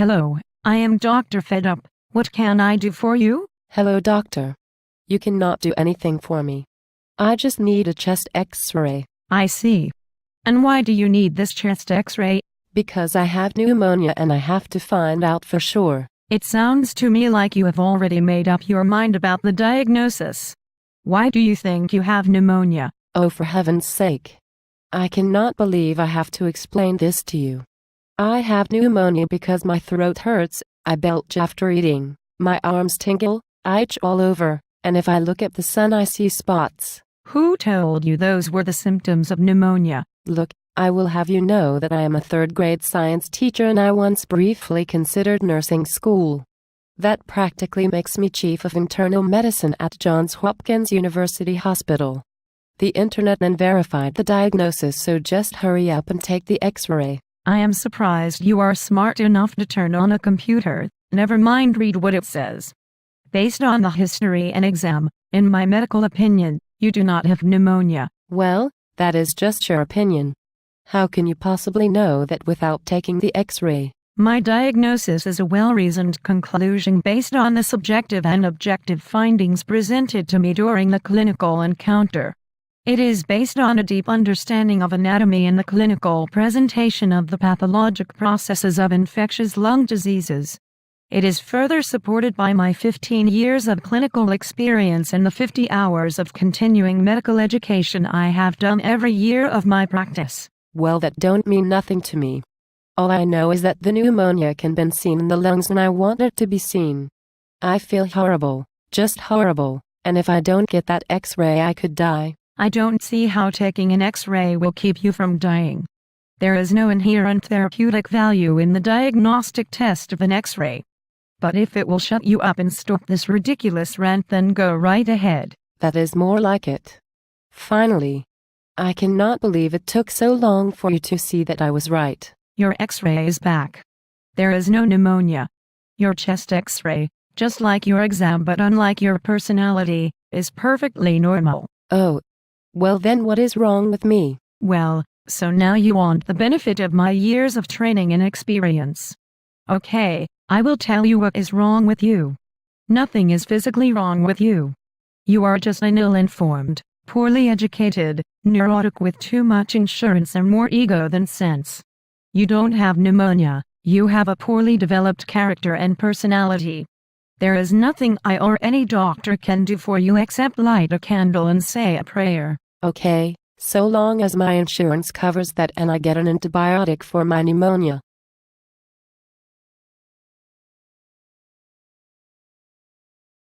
Hello, I am Dr. Fed Up. What can I do for you? Hello, doctor. You cannot do anything for me. I just need a chest x-ray. I see. And why do you need this chest x-ray? Because I have pneumonia and I have to find out for sure. It sounds to me like you have already made up your mind about the diagnosis. Why do you think you have pneumonia? Oh, for heaven's sake. I cannot believe I have to explain this to you. I have pneumonia because my throat hurts, I belch after eating, my arms tingle, I itch all over, and if I look at the sun I see spots. Who told you those were the symptoms of pneumonia? Look, I will have you know that I am a third-grade science teacher and I once briefly considered nursing school. That practically makes me chief of internal medicine at Johns Hopkins University Hospital. The internet and verified the diagnosis, so just hurry up and take the x-ray. I am surprised you are smart enough to turn on a computer, never mind read what it says. Based on the history and exam, in my medical opinion, you do not have pneumonia. Well, that is just your opinion. How can you possibly know that without taking the x-ray? My diagnosis is a well-reasoned conclusion based on the subjective and objective findings presented to me during the clinical encounter. It is based on a deep understanding of anatomy and the clinical presentation of the pathologic processes of infectious lung diseases. It is further supported by my 15 years of clinical experience and the 50 hours of continuing medical education I have done every year of my practice. Well, that don't mean nothing to me. All I know is that the pneumonia can be seen in the lungs and I want it to be seen. I feel horrible, just horrible, and if I don't get that x-ray I could die. I don't see how taking an x-ray will keep you from dying. There is no inherent therapeutic value in the diagnostic test of an x-ray. But if it will shut you up and stop this ridiculous rant, then go right ahead. That is more like it. Finally. I cannot believe it took so long for you to see that I was right. Your x-ray is back. There is no pneumonia. Your chest x-ray, just like your exam but unlike your personality, is perfectly normal. Oh. Well then what is wrong with me? Well, so now you want the benefit of my years of training and experience. Okay, I will tell you what is wrong with you. Nothing is physically wrong with you. You are just an ill-informed, poorly educated, neurotic with too much insurance and more ego than sense. You don't have pneumonia, you have a poorly developed character and personality. There is nothing I or any doctor can do for you except light a candle and say a prayer. Okay, so long as my insurance covers that and I get an antibiotic for my pneumonia.